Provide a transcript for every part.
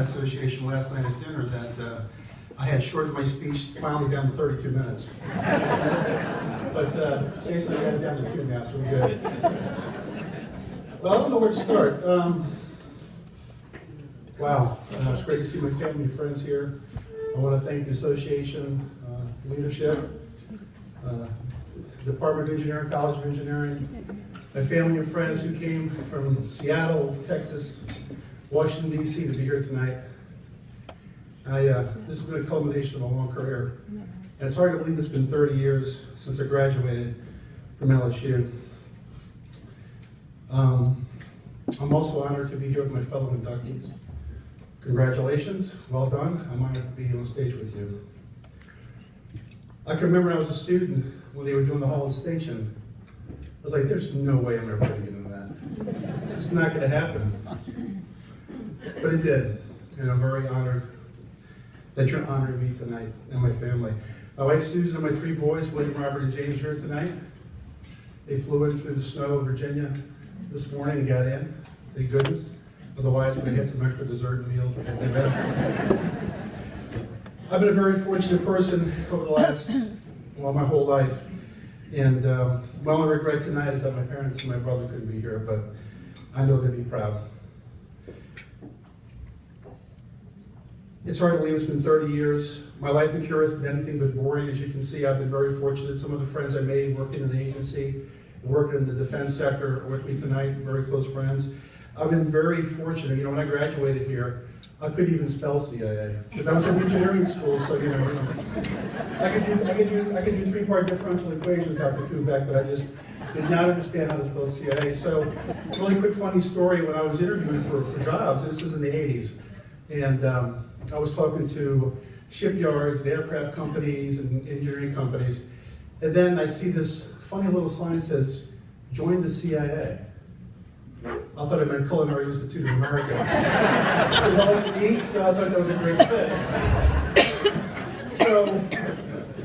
Association last night at dinner that I had shortened my speech finally down to 32 minutes. But Jason, I got it down to 2 now, so we're good. Well, I don't know where to start. Wow, it's great to see my family and friends here. I want to thank the association, leadership, Department of Engineering, College of Engineering, my family and friends who came from Seattle, Texas, Washington, D.C. to be here tonight. This has been a culmination of a long career. And it's hard to believe it's been 30 years since I graduated from LSU. I'm also honored to be here with my fellow inductees. Congratulations, well done. I'm honored to be on stage with you. I can remember when I was a student when they were doing the Hall of Distinction. I was like, there's no way I'm ever going to get into that. It's just not going to happen. But it did, and I'm very honored that you're honoring me tonight and my family. My wife Susan and my 3 boys, William, Robert, and James, are here tonight. They flew in through the snow of Virginia this morning and got in. Thank goodness. Otherwise, we had some extra dessert meals. I've been a very fortunate person over the last, well, my whole life. And my only regret tonight is that my parents and my brother couldn't be here, but I know they'd be proud. It's hard to believe it's been 30 years. My life in Cure has been anything but boring. As you can see, I've been very fortunate. Some of the friends I made working in the agency, working in the defense sector are with me tonight, very close friends. I've been very fortunate. You know, when I graduated here, I couldn't even spell CIA because I was in engineering school. So you know, I could do 3-part differential equations, Dr. Kubek, but I just did not understand how to spell CIA. So, really quick funny story. When I was interviewing for jobs, this is in the 80s, and I was talking to shipyards and aircraft companies and engineering companies, and then I see this funny little sign that says, "Join the CIA." I thought it meant Culinary Institute of America. Because I like to eat, so I thought that was a great fit. So,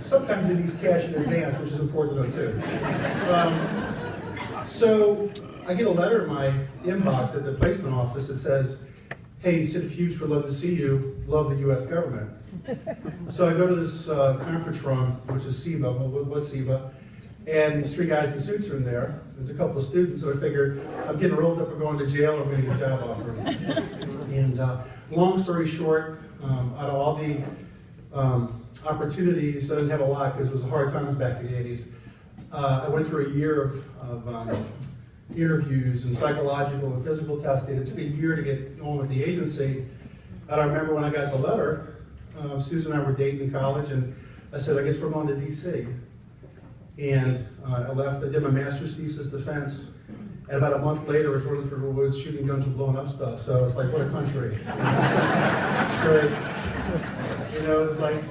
sometimes it needs cash in advance, which is important to know too. So, I get a letter in my inbox at the placement office that says, "Hey, Sid Fuchs would love to see you, love the U.S. government." So I go to this conference room, which is SEBA, what was SEBA, and these 3 guys in suits are in there. There's a couple of students, so I figured I'm getting rolled up or going to jail, I'm going to get a job offer. And long story short, out of all the opportunities, I didn't have a lot because it was hard times back in the 80s. I went through a year of interviews and psychological and physical testing. It took a year to get on with the agency. And I remember when I got the letter, Susan and I were dating in college, and I said, I guess we're going to DC. And I left, I did my master's thesis defense, and about a month later I was running through the woods shooting guns and blowing up stuff. So it's like, what a country. It's great. You know, it's like,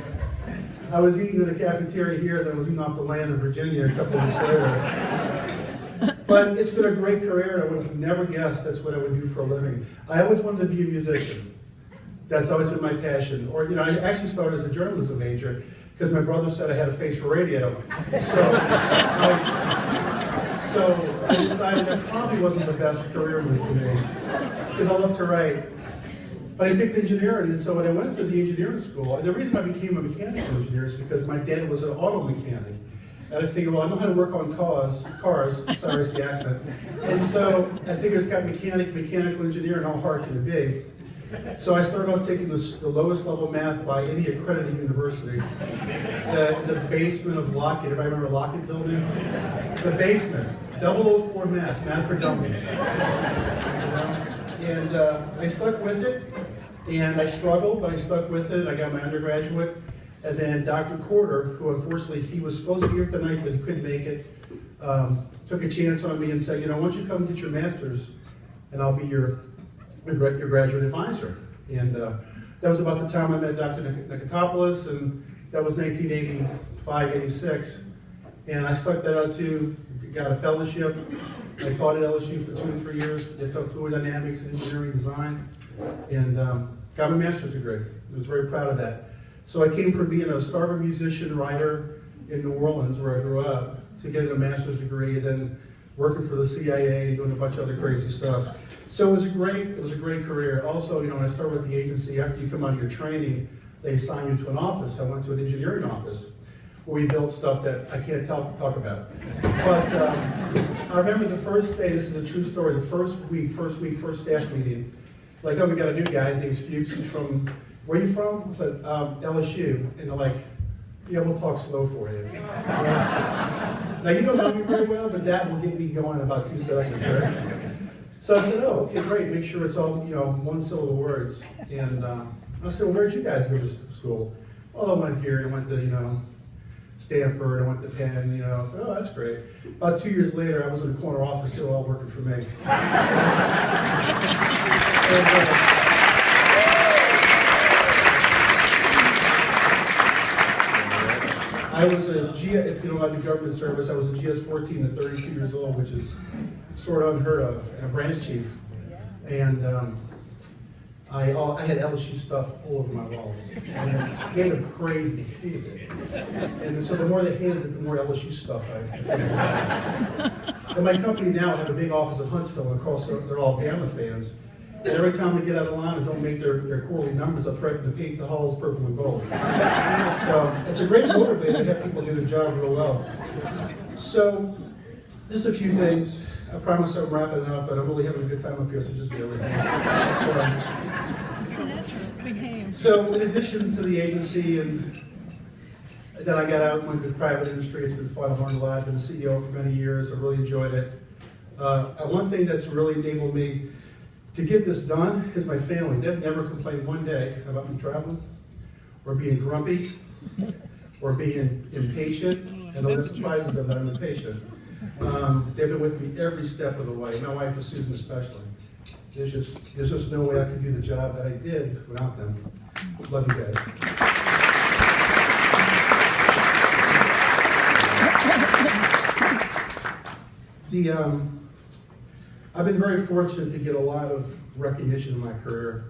I was eating in a cafeteria here, then I was eating off the land of Virginia a couple of weeks later. But it's been a great career, and I would have never guessed that's what I would do for a living. I always wanted to be a musician. That's always been my passion. Or, you know, I actually started as a journalism major because my brother said I had a face for radio. So I decided that probably wasn't the best career move for me because I love to write. But I picked engineering, and so when I went to the engineering school, the reason I became a mechanical engineer is because my dad was an auto mechanic. And I figured, well, I know how to work on cars, sorry, it's the accent. And so I figured it's got mechanical engineer, and how hard can it be? So I started off taking the lowest level math by any accredited university. The basement of Lockheed, everybody remember Lockheed building? The basement, 004 math for dummies. And I stuck with it, and I struggled, but I stuck with it, and I got my undergraduate. And then Dr. Corder, who unfortunately, he was supposed to be here tonight, but he couldn't make it, took a chance on me and said, why don't you come get your master's, and I'll be your graduate advisor. And that was about the time I met Dr. Nikotopoulos, and that was 1985, 86. And I stuck that out too, got a fellowship. I taught at LSU for 2 to 3 years. I taught fluid dynamics and engineering design, and got my master's degree. I was very proud of that. So I came from being a starving musician, writer in New Orleans, where I grew up, to getting a master's degree, and then working for the CIA and doing a bunch of other crazy stuff. So it was a great career. Also, when I started with the agency, after you come out of your training, they assign you to an office. I went to an engineering office where we built stuff that I can't talk about. But I remember the first day, this is a true story, the first staff meeting, like, we got a new guy, his name's Fuchs, he's from, where are you from? I said, LSU. And they're like, yeah, we'll talk slow for you. Now, you don't know me very well, but that will get me going in about 2 seconds, right? So I said, oh, okay, great, make sure it's all, one-syllable words. And I said, well, where'd you guys go to school? Well, I went here, I went to, Stanford, I went to Penn, I said, oh, that's great. About 2 years later, I was in the corner office, still all working for me. I was if you don't like the government service, I was a GS-14 at 32 years old, which is sort of unheard of, and a branch chief. And I had LSU stuff all over my walls. And it made them crazy, hated it. And so the more they hated it, the more LSU stuff I had. And my company now have a big office in Huntsville, and of course they're all Bama fans. And every time they get out of line and don't make their quarterly numbers, I threaten to paint the halls purple and gold. So it's a great motivator to have people do their job real well. So just a few things. I promise I'm wrapping it up, but I'm really having a good time up here, so just bear with me. So in addition to the agency, and then I got out and went to the private industry. It's been fun. I've learned a lot. I've been the CEO for many years. I really enjoyed it. One thing that's really enabled me to get this done is my family. They've never complained one day about me traveling, or being grumpy, or being impatient. And it surprises them that I'm impatient. They've been with me every step of the way. My wife and Susan especially. There's just no way I could do the job that I did without them. Love you guys. I've been very fortunate to get a lot of recognition in my career.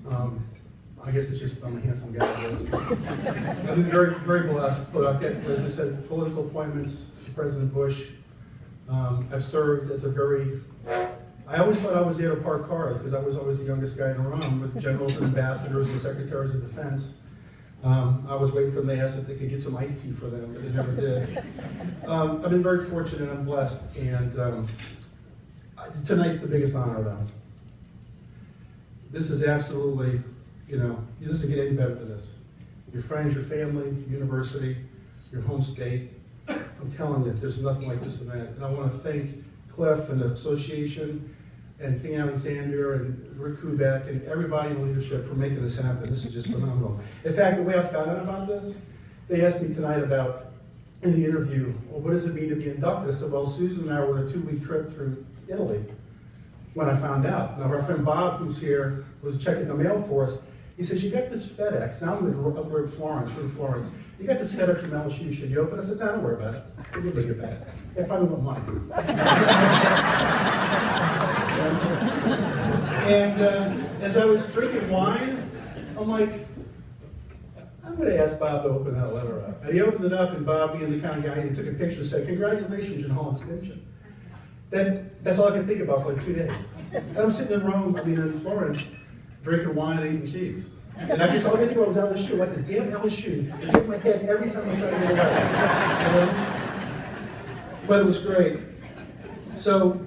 I guess it's just I'm a handsome guy. I've been very, very blessed. But I've got, as I said, political appointments to President Bush. I've served as I always thought I was there to park cars because I was always the youngest guy in the room with generals and ambassadors and secretaries of defense. I was waiting for them to ask if they could get some iced tea for them, but they never did. I've been very fortunate and I'm blessed, and tonight's the biggest honor though. This is absolutely, it doesn't get any better than this. Your friends, your family, your university, your home state. I'm telling you, there's nothing like this event. And I want to thank Cliff and the association and King Alexander and Rick Kubek and everybody in leadership for making this happen. This is just phenomenal. In fact, the way I found out about this, they asked me tonight in the interview, well, what does it mean to be inducted? I said, well, Susan and I were on a 2-week trip through Italy when I found out. Now, our friend Bob, who's here, was checking the mail for us. He says, you got this FedEx. Now we're in Florence. You got this FedEx from LSU. Should you open it? I said, no, don't worry about it. We'll bring it back. They probably want money. And as I was drinking wine, I'm like, I'm going to ask Bob to open that letter up. And he opened it up, and Bob, being the kind of guy, he took a picture and said, congratulations, you're in Hall of Distinction. That's all I could think about for like 2 days. And I'm sitting in Florence, drinking wine and eating cheese. And I guess all I could think about was LSU. Like the damn LSU. It hit my head every time I tried to get away. But it was great. So,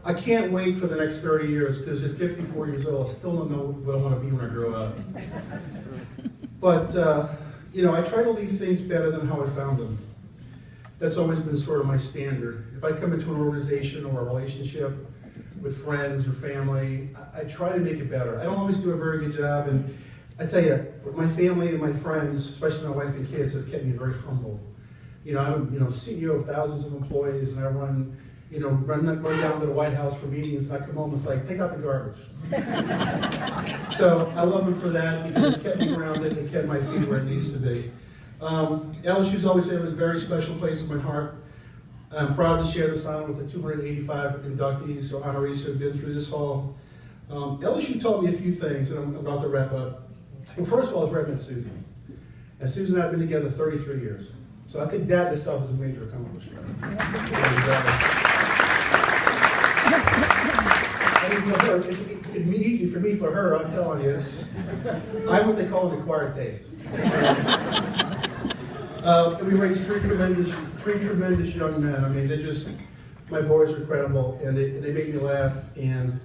I can't wait for the next 30 years because at 54 years old, I still don't know what I want to be when I grow up. But, I try to leave things better than how I found them. That's always been sort of my standard. If I come into an organization or a relationship with friends or family, I try to make it better. I don't always do a very good job, and I tell you, But my family and my friends, especially my wife and kids, have kept me very humble. You know, I'm CEO of thousands of employees, and I run down to the White House for meetings, and I come home and it's like, take out the garbage. So I love them for that, because it's kept me grounded and kept my feet where it needs to be. LSU's always had a very special place in my heart. I'm proud to share this honor with the 285 inductees or honorees who have been through this hall. LSU taught me a few things, and I'm about to wrap up. Well, first of all, I was where I met Susan. And Susan and I have been together 33 years. So I think that in itself is a major accomplishment. I mean, for her, it's easy for me. For her, I'm telling you, I'm what they call an acquired taste. And we raised three tremendous young men. I mean, my boys are incredible, and they make me laugh. And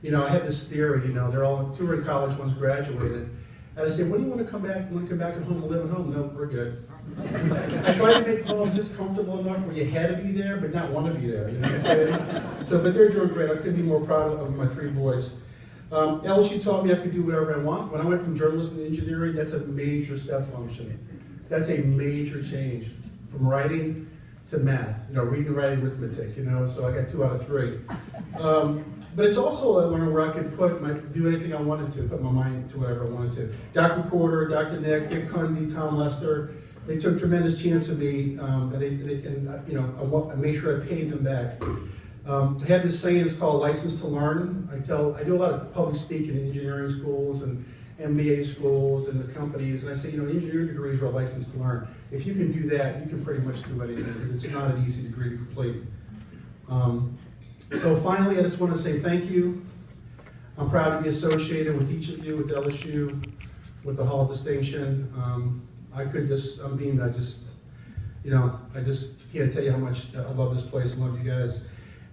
I have this theory. They're all two are in college, one's graduated. And I say, when do you want to come back? You want to come back at home and live at home? No, we're good. I tried to make home just comfortable enough where you had to be there, but not want to be there. You know what I'm saying? So, but they're doing great. I couldn't be more proud of my three boys. LSU taught me I could do whatever I want. When I went from journalism to engineering, that's a major step function. That's a major change from writing to math. Reading, writing, arithmetic. So I got 2 out of 3. But it's also a learning where I could do anything I wanted to, put my mind to whatever I wanted to. Dr. Porter, Dr. Nick, Dick Cundy, Tom Lester, they took tremendous chance of me, and I made sure I paid them back. I have this saying, it's called license to learn. I do a lot of public speaking in engineering schools and MBA schools and the companies, and I say, engineering degrees are a license to learn. If you can do that, you can pretty much do anything, because it's not an easy degree to complete. So finally, I just want to say thank you. I'm proud to be associated with each of you, with LSU, with the Hall of Distinction. I just can't tell you how much I love this place and love you guys.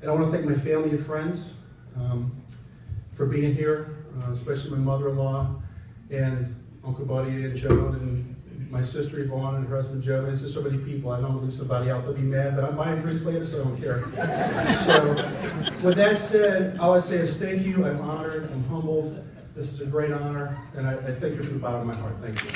And I want to thank my family and friends for being here, especially my mother-in-law and Uncle Buddy and Joan and my sister Yvonne and her husband Joe. There's just so many people. I don't want to leave somebody out. They'll be mad, but I'm buying drinks later, so I don't care. So with that said, all I say is thank you. I'm honored. I'm humbled. This is a great honor, and I thank you from the bottom of my heart. Thank you.